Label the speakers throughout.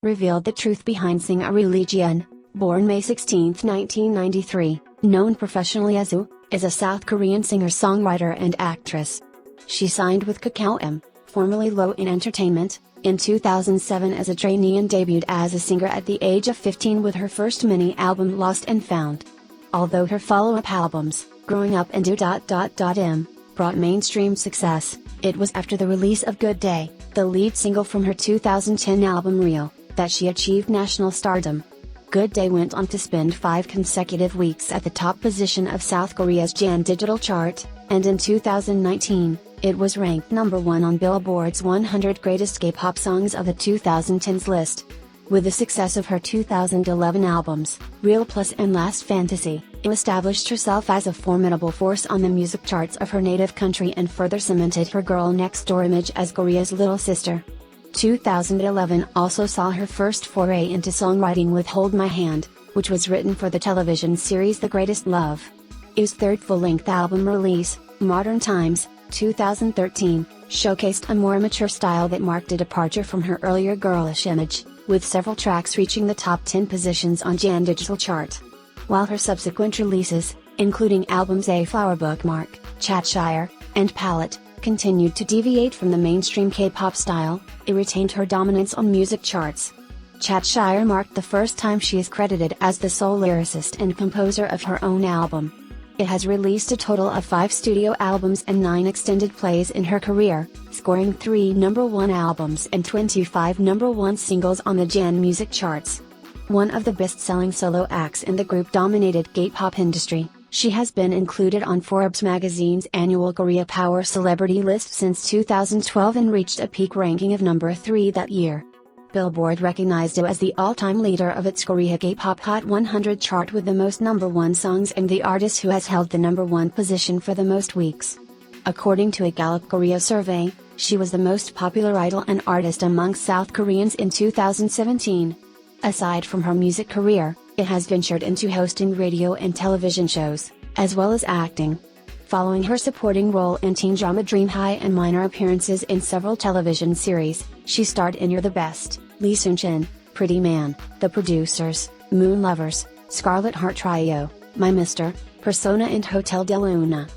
Speaker 1: revealed the truth behind singer Ji-eun, born May 16, 1993, known professionally as Ji-eun, is a South Korean singer-songwriter and actress. She signed with Kakao M, formerly LOEN Entertainment, in 2007 as a trainee and debuted as a singer at the age of 15 with her first mini-album Lost and Found. Although her follow-up albums, Growing Up and Do.M, brought mainstream success, it was after the release of Good Day, the lead single from her 2010 album Real, that she achieved national stardom. Good Day went on to spend 5 consecutive weeks at the top position of South Korea's Ji-eun digital chart, and in 2019, it was ranked number 1 on Billboard's 100 Greatest K-pop Songs of the 2010s list. With the success of her 2011 albums, Real Plus and Last Fantasy, it established herself as a formidable force on the music charts of her native country and further cemented her girl next door image as Korea's little sister. 2011 also saw her first foray into songwriting with Hold My Hand, which was written for the television series The Greatest Love. I's third full-length album release, Modern Times, 2013, showcased a more mature style that marked a departure from her earlier girlish image, with several tracks reaching the top 10 positions on Ji-eun digital chart. While her subsequent releases, including albums A Flower Bookmark, Chatshire, and Palette, continued to deviate from the mainstream K-pop style, it retained her dominance on music charts. Chatshire marked the first time she is credited as the sole lyricist and composer of her own album. It has released a total of 5 studio albums and 9 extended plays in her career, scoring 3 #1 albums and 25 #1 singles on the Ji-eun music charts. One of the best-selling solo acts in the group-dominated K-pop industry, she has been included on Forbes magazine's annual Korea Power Celebrity list since 2012 and reached a peak ranking of number 3 that year. Billboard recognized it as the all-time leader of its Korea K-pop Hot 100 chart with the most #1 songs and the artist who has held the #1 position for the most weeks. According to a Gallup Korea survey, she was the most popular idol and artist among South Koreans in 2017. Aside from her music career, it has ventured into hosting radio and television shows, as well as acting. Following her supporting role in teen drama Dream High and minor appearances in several television series, she starred in You're the Best, Lee Soon-chin, Pretty Man, The Producers, Moon Lovers, Scarlet Heart Trio, My Mister, Persona and Hotel de Luna.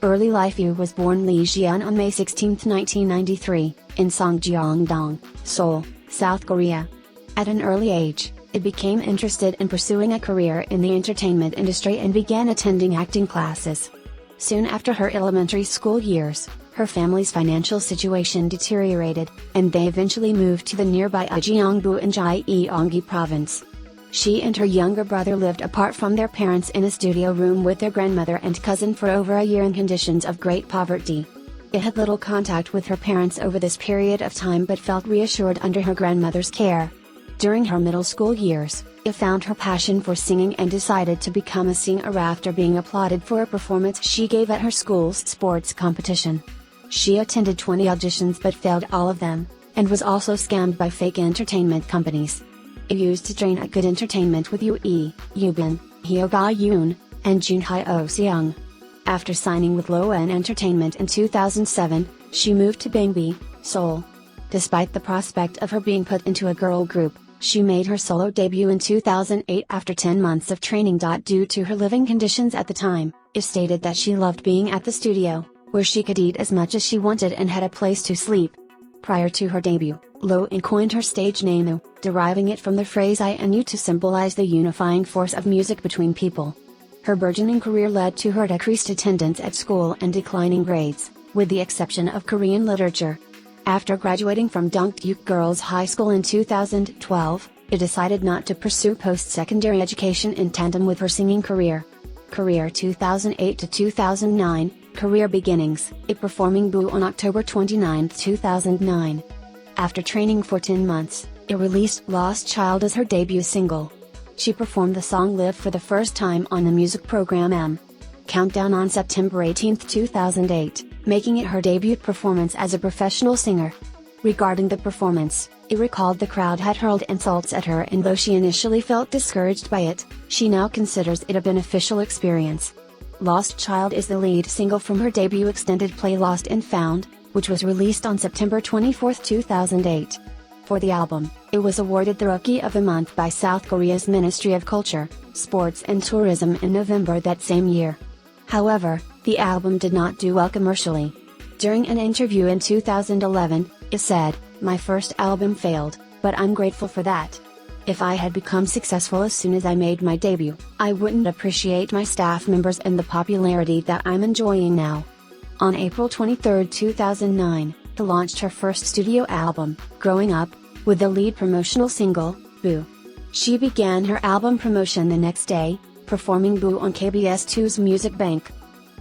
Speaker 1: Early life. Yu was born Lee Ji-eun on May 16, 1993, in Songjeongdong, Seoul, South Korea. At an early age, it became interested in pursuing a career in the entertainment industry and began attending acting classes. Soon after her elementary school years, her family's financial situation deteriorated, and they eventually moved to the nearby Gyeongbu in Gyeonggi Province. She and her younger brother lived apart from their parents in a studio room with their grandmother and cousin for over a year in conditions of great poverty. It had little contact with her parents over this period of time but felt reassured under her grandmother's care. During her middle school years, it found her passion for singing and decided to become a singer after being applauded for a performance she gave at her school's sports competition. She attended 20 auditions but failed all of them, and was also scammed by fake entertainment companies. It used to train at Good Entertainment with Yubin, Hyo-ga-yoon, and Junhye-oh-seung. After signing with LOEN Entertainment in 2007, she moved to Bangbi, Seoul. Despite the prospect of her being put into a girl group, she made her solo debut in 2008 after 10 months of training. Due to her living conditions at the time, it stated that she loved being at the studio, where she could eat as much as she wanted and had a place to sleep. Prior to her debut, LOEN coined her stage name Yu, deriving it from the phrase I and you to symbolize the unifying force of music between people. Her burgeoning career led to her decreased attendance at school and declining grades, with the exception of Korean literature. After graduating from Dongduk Girls High School in 2012, it decided not to pursue post-secondary education in tandem with her singing career. Career 2008 to 2009, career beginnings, it performing Boo on October 29, 2009. After training for 10 months, it released Lost Child as her debut single. She performed the song live for the first time on the music program M Countdown on September 18, 2008. Making it her debut performance as a professional singer. Regarding the performance, it recalled the crowd had hurled insults at her, and though she initially felt discouraged by it, she now considers it a beneficial experience. Lost Child is the lead single from her debut extended play Lost and Found, which was released on September 24, 2008. For the album, it was awarded the Rookie of the Month by South Korea's Ministry of Culture, Sports and Tourism in November that same year. However, the album did not do well commercially. During an interview in 2011, it said, "My first album failed, but I'm grateful for that. If I had become successful as soon as I made my debut, I wouldn't appreciate my staff members and the popularity that I'm enjoying now." On April 23, 2009, she launched her first studio album, Growing Up, with the lead promotional single, Boo. She began her album promotion the next day, performing Boo on KBS 2's Music Bank.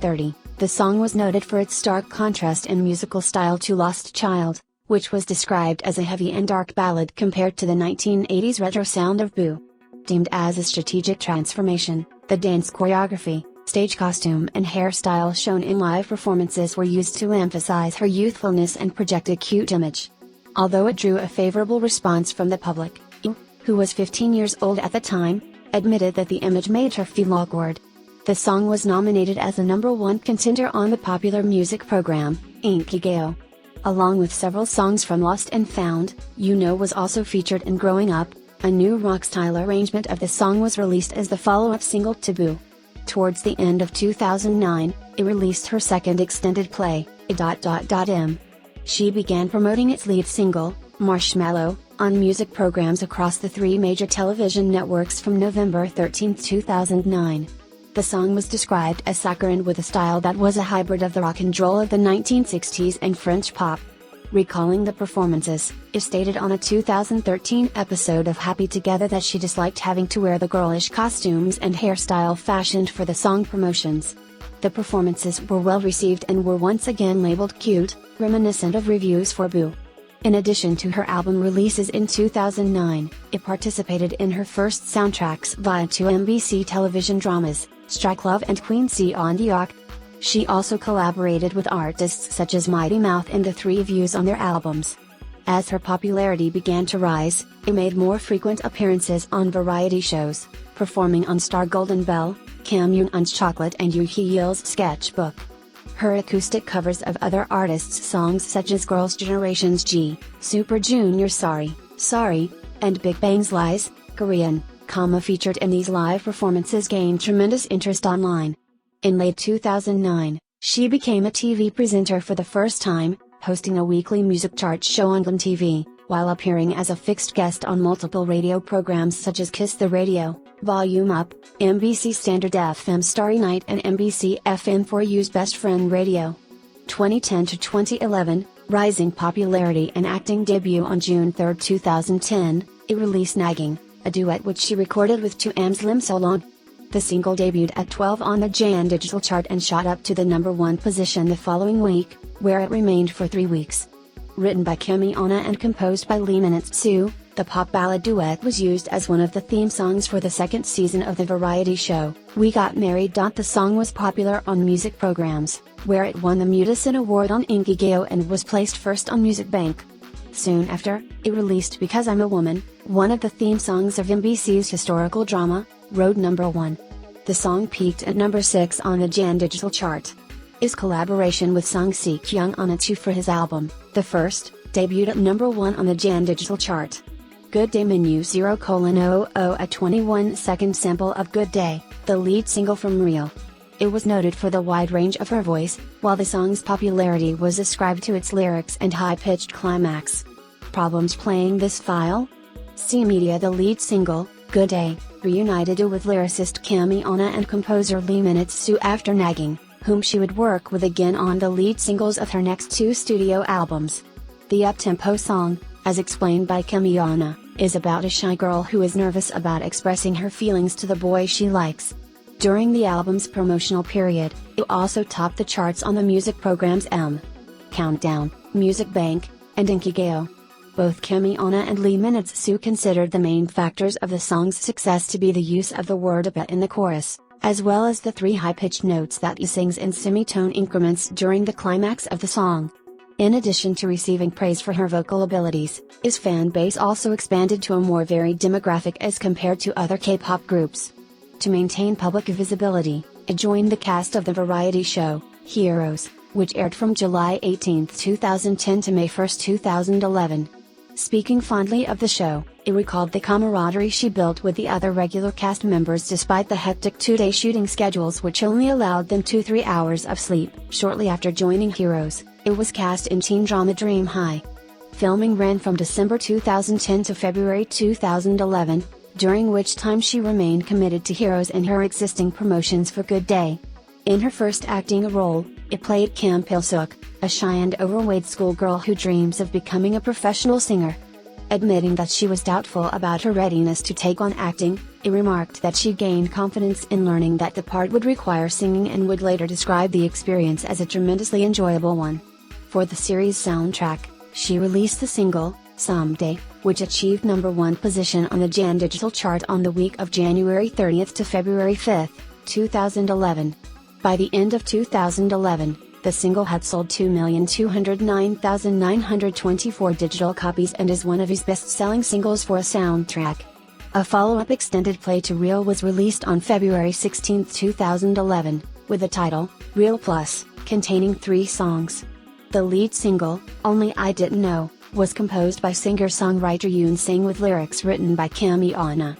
Speaker 1: 30. The song was noted for its stark contrast in musical style to Lost Child, which was described as a heavy and dark ballad compared to the 1980s retro sound of Boo. Deemed as a strategic transformation, the dance choreography, stage costume and hairstyle shown in live performances were used to emphasize her youthfulness and project a cute image. Although it drew a favorable response from the public, Ji-eun, who was 15 years old at the time, admitted that the image made her feel awkward. The song was nominated as a #1 contender on the popular music program, Inkigayo. Along with several songs from Lost and Found, You Know was also featured in Growing Up. A new rock-style arrangement of the song was released as the follow-up single to Boo. Towards the end of 2009, it released her second extended play, M. She began promoting its lead single, Marshmallow, on music programs across the 3 major television networks from November 13, 2009. The song was described as saccharine with a style that was a hybrid of the rock and roll of the 1960s and French pop. Recalling the performances, it stated on a 2013 episode of Happy Together that she disliked having to wear the girlish costumes and hairstyle fashioned for the song promotions. The performances were well received and were once again labeled cute, reminiscent of reviews for Boo. In addition to her album releases in 2009, it participated in her first soundtracks via 2 MBC television dramas, Strike Love and Queen C on the Rock. She also collaborated with artists such as Mighty Mouth and the 3 Views on their albums. As her popularity began to rise, it made more frequent appearances on variety shows, performing on Star Golden Bell, Kim Yoon-un's Chocolate and Yoo Hee-yeol's Sketchbook. Her acoustic covers of other artists' songs such as Girls' Generation's G, Super Junior Sorry, Sorry, and Big Bang's Lies, Korean, featured in these live performances gained tremendous interest online. In late 2009, she became a TV presenter for the first time, hosting a weekly music chart show on LOEN TV, while appearing as a fixed guest on multiple radio programs such as Kiss the Radio, Volume Up, MBC Standard FM Starry Night and MBC FM4U's Best Friend Radio. 2010 to 2011, rising popularity and acting debut on June 3, 2010, it released Nagging, a duet which she recorded with 2M's Lim So-long. The single debuted at 12 on the Jan Digital Chart and shot up to the #1 position the following week, where it remained for 3 weeks. Written by Kim Yeon and composed by Lee Min-soo, the pop ballad duet was used as one of the theme songs for the second season of the variety show, We Got Married. The song was popular on music programs, where it won the Mudison Award on Inkigayo and was placed first on Music Bank. Soon after, it released Because I'm a Woman, one of the theme songs of MBC's historical drama, Road #1. The song peaked at #6 on the Jan Digital Chart. His collaboration with Song Si-kyung on a 2 for his album, The First, debuted at #1 on the Jan Digital Chart. Good Day Menu 0:00, a 21-second sample of Good Day, the lead single from Real. It was noted for the wide range of her voice, while the song's popularity was ascribed to its lyrics and high-pitched climax. Problems playing this file? C Media. The lead single, Good Day, reunited with lyricist Kim Yeon and composer Lee Min-soo after Nagging, whom she would work with again on the lead singles of her next 2 studio albums. The up-tempo song, as explained by Kim Yeon, is about a shy girl who is nervous about expressing her feelings to the boy she likes. During the album's promotional period, it also topped the charts on the music programs M! Countdown, Music Bank, and Inkigayo. Both Kim Yeon and Lee Min-soo considered the main factors of the song's success to be the use of the word "but" in the chorus, as well as the 3 high-pitched notes that he sings in semitone increments during the climax of the song. In addition to receiving praise for her vocal abilities, his fan base also expanded to a more varied demographic as compared to other K-pop groups. To maintain public visibility, it joined the cast of the variety show, Heroes, which aired from July 18, 2010 to May 1, 2011. Speaking fondly of the show, it recalled the camaraderie she built with the other regular cast members despite the hectic 2-day shooting schedules which only allowed them 2-3 hours of sleep. Shortly after joining Heroes, it was cast in teen drama Dream High. Filming ran from December 2010 to February 2011, during which time she remained committed to Heroes and her existing promotions for Good Day. In her first acting role, it played Kim Pil-suk, a shy and overweight schoolgirl who dreams of becoming a professional singer. Admitting that she was doubtful about her readiness to take on acting, it remarked that she gained confidence in learning that the part would require singing and would later describe the experience as a tremendously enjoyable one. For the series soundtrack, she released the single, Someday, which achieved #1 position on the Jan Digital Chart on the week of January 30th to February 5th, 2011. By the end of 2011, the single had sold 2,209,924 digital copies and is one of his best-selling singles for a soundtrack. A follow-up extended play to Real was released on February 16, 2011, with the title, Real Plus, containing 3 songs. The lead single, Only I Didn't Know, was composed by singer-songwriter Yoon with lyrics written by Kim Eun.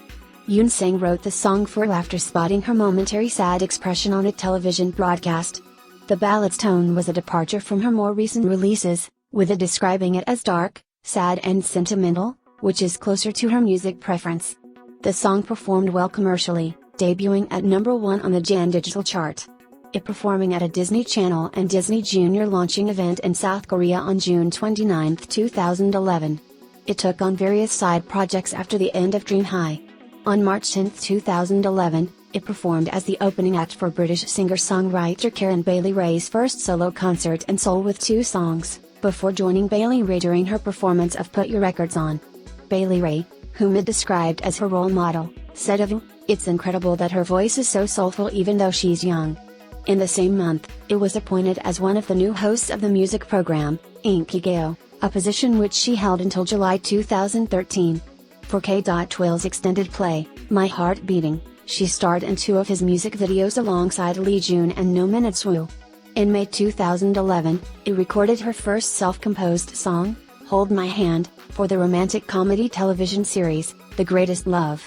Speaker 1: Yoon wrote the song for her after spotting her momentary sad expression on a television broadcast. The ballad's tone was a departure from her more recent releases, with it describing it as dark, sad and sentimental, which is closer to her music preference. The song performed well commercially, debuting at #1 on the Jan Digital Chart. It performing at a Disney Channel and Disney Junior launching event in South Korea on June 29, 2011. It took on various side projects after the end of Dream High. On March 10, 2011, it performed as the opening act for British singer-songwriter Karen Bailey Rae's first solo concert in Seoul with 2 songs, before joining Bailey Rae during her performance of Put Your Records On. Bailey Rae, whom it described as her role model, said of "It's incredible that her voice is so soulful even though she's young." In the same month, it was appointed as one of the new hosts of the music program, Inkigayo, a position which she held until July 2013. For K.12's extended play, My Heart Beating, she starred in 2 of his music videos alongside Lee Ji-eun and No Minutes Woo. In May 2011, it recorded her first self-composed song, Hold My Hand, for the romantic comedy television series, The Greatest Love.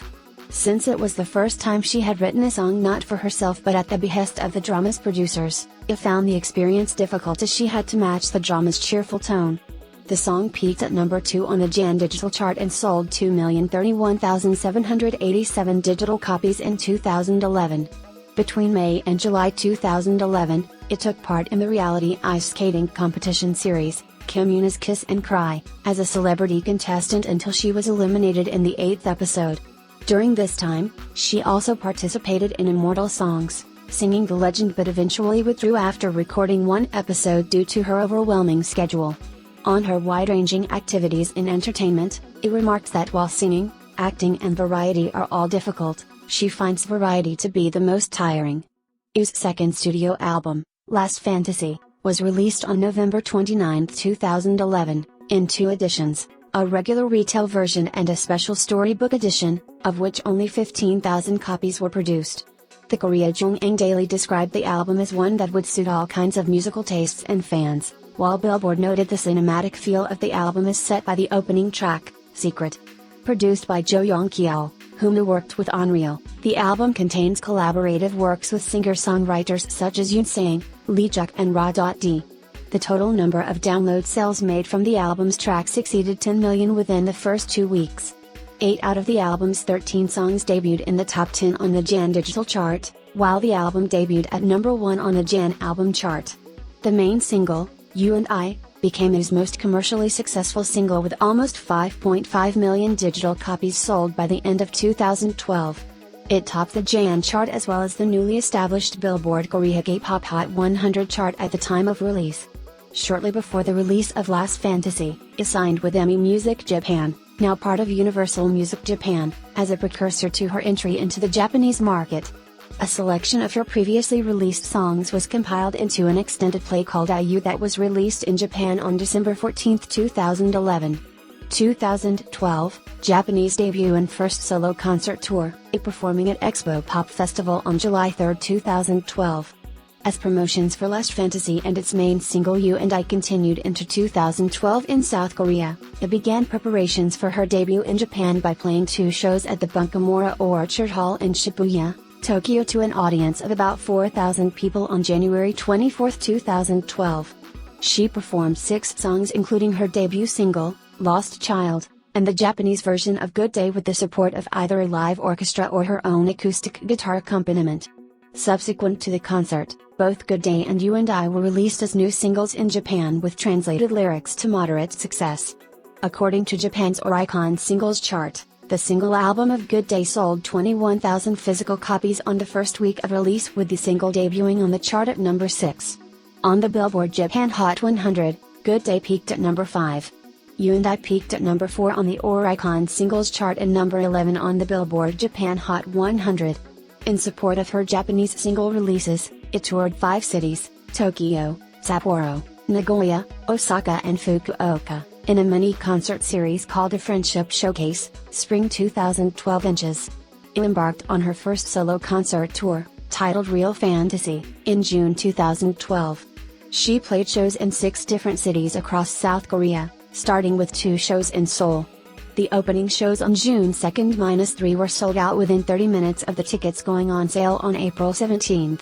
Speaker 1: Since it was the first time she had written a song not for herself but at the behest of the drama's producers, it found the experience difficult as she had to match the drama's cheerful tone. The song peaked at #2 on the Jan Digital Chart and sold 2,031,787 digital copies in 2011. Between May and July 2011, it took part in the reality ice skating competition series, Kim Eun's Kiss and Cry, as a celebrity contestant until she was eliminated in the 8th episode. During this time, she also participated in Immortal Songs, singing The Legend but eventually withdrew after recording 1 episode due to her overwhelming schedule. On her wide-ranging activities in entertainment, it remarked that while singing, acting and variety are all difficult, she finds variety to be the most tiring. IU's second studio album, Last Fantasy, was released on November 29, 2011, in 2 editions, a regular retail version and a special storybook edition, of which only 15,000 copies were produced. The Korea Jongang Daily described the album as one that would suit all kinds of musical tastes and fans, while Billboard noted the cinematic feel of the album is set by the opening track, Secret. Produced by Jo Young-kyeol, whom who worked with on Real, the album contains collaborative works with singer-songwriters such as Yoon, Lee Juk and Ra.D. The total number of download sales made from the album's tracks exceeded 10 million within the first 2 weeks. 8 out of the album's 13 songs debuted in the top 10 on the Jan Digital Chart, while the album debuted at #1 on the Jan Album Chart. The main single, You and I, became his most commercially successful single with almost 5.5 million digital copies sold by the end of 2012. It topped the Jan chart as well as the newly established Billboard Korea K-pop Hot 100 chart at the time of release. Shortly before the release of Last Fantasy, it signed with EMI Music Japan, now part of Universal Music Japan, as a precursor to her entry into the Japanese market. A selection of her previously released songs was compiled into an extended play called IU that was released in Japan on December 14, 2011. 2012, Japanese debut and first solo concert tour, it performing at Expo Pop Festival on July 3, 2012. as promotions for Last Fantasy and its main single You and I continued into 2012 in South Korea. It began preparations for her debut in Japan by playing 2 shows at the Bunkamura Orchard Hall in Shibuya, Tokyo to an audience of about 4,000 people on January 24, 2012. She performed 6 songs including her debut single, Lost Child, and the Japanese version of Good Day with the support of either a live orchestra or her own acoustic guitar accompaniment. Subsequent to the concert, both Good Day and You and I were released as new singles in Japan with translated lyrics to moderate success. According to Japan's Oricon Singles Chart, the single album of Good Day sold 21,000 physical copies on the first week of release, with the single debuting on the chart at number 6. On the Billboard Japan Hot 100, Good Day peaked at number 5. You and I peaked at number 4 on the Oricon Singles Chart and number 11 on the Billboard Japan Hot 100. In support of her Japanese single releases, it toured 5 cities, Tokyo, Sapporo, Nagoya, Osaka and Fukuoka, in a mini-concert series called A Friendship Showcase, Spring 2012 Inches. It embarked on her first solo concert tour, titled Real Fantasy, in June 2012. She played shows in 6 different cities across South Korea, starting with 2 shows in Seoul. The opening shows on June 2-3 were sold out within 30 minutes of the tickets going on sale on April 17.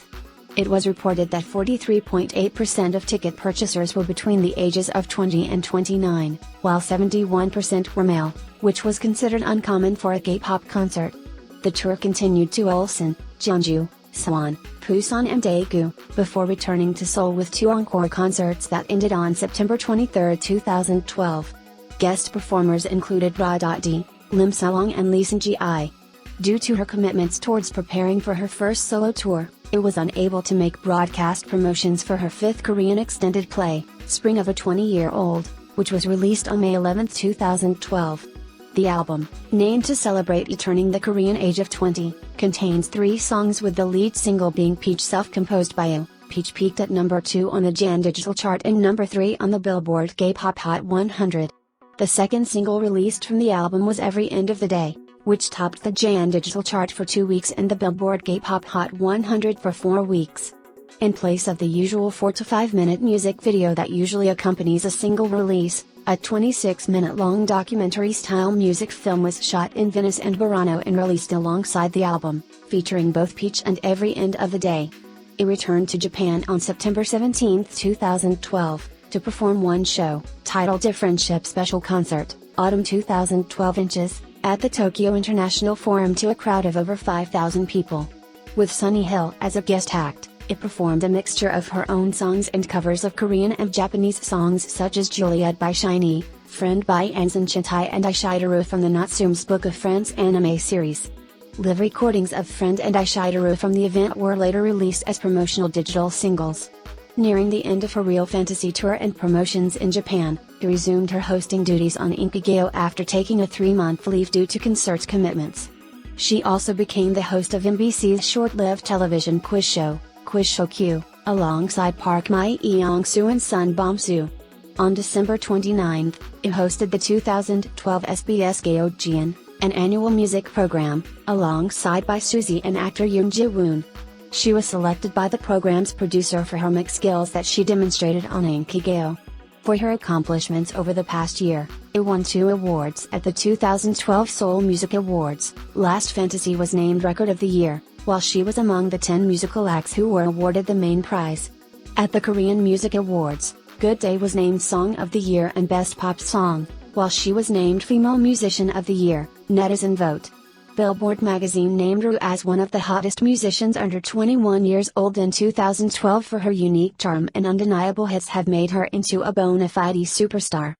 Speaker 1: It was reported that 43.8% of ticket purchasers were between the ages of 20 and 29, while 71% were male, which was considered uncommon for a K-pop concert. The tour continued to Ulsan, Jeonju, Suwon, Busan and Daegu, before returning to Seoul with 2 encore concerts that ended on September 23, 2012. Guest performers included Ra.D, Lim Salong and Lee Seung-gi. Due to her commitments towards preparing for her first solo tour, it was unable to make broadcast promotions for her 5th Korean extended play, Spring of a 20-Year-Old, which was released on May 11, 2012. The album, named to celebrate turning the Korean age of 20, contains 3 songs, with the lead single being Peach, self-composed by You. Peach peaked at number 2 on the Jan Digital Chart and number 3 on the Billboard K-pop Hot 100. The second single released from the album was Every End of the Day, which topped the Jan Digital Chart for 2 weeks and the Billboard K-pop Hot 100 for 4 weeks. In place of the usual 4 to 5 minute music video that usually accompanies a single release, a 26-minute long documentary-style music film was shot in Venice and Burano and released alongside the album, featuring both Peach and Every End of the Day. It returned to Japan on September 17, 2012. To perform 1 show, titled A Friendship Special Concert, Autumn 2012 Inches, at the Tokyo International Forum to a crowd of over 5,000 people. With Sunny Hill as a guest act, it performed a mixture of her own songs and covers of Korean and Japanese songs such as Juliet by Trainee, Friend by Anson Chintai and Aishitaru from the Natsume's Book of France anime series. Live recordings of Friend and Aishitaru from the event were later released as promotional digital singles. Nearing the end of her Real Fantasy tour and promotions in Japan, she resumed her hosting duties on Inkigyo after taking a 3-month leave due to concert commitments. She also became the host of MBC's short-lived television quiz show, Quiz Show Q, alongside Park Mae-yeong-soo and Sun Bom-soo. On December 29, it hosted the 2012 SBS Gayo Ji-eun, an annual music program, alongside by Suzy and actor Yoon Ji-woon. She was selected by the program's producer for her mix skills that she demonstrated on Inkigyo. For her accomplishments over the past year, it won 2 awards at the 2012 Seoul Music Awards. Last Fantasy was named Record of the Year, while she was among the 10 musical acts who were awarded the main prize. At the Korean Music Awards, Good Day was named Song of the Year and Best Pop Song, while she was named Female Musician of the Year, Netizen Vote. Billboard magazine named her as one of the hottest musicians under 21 years old in 2012 for her unique charm and undeniable hits have made her into a bona fide superstar.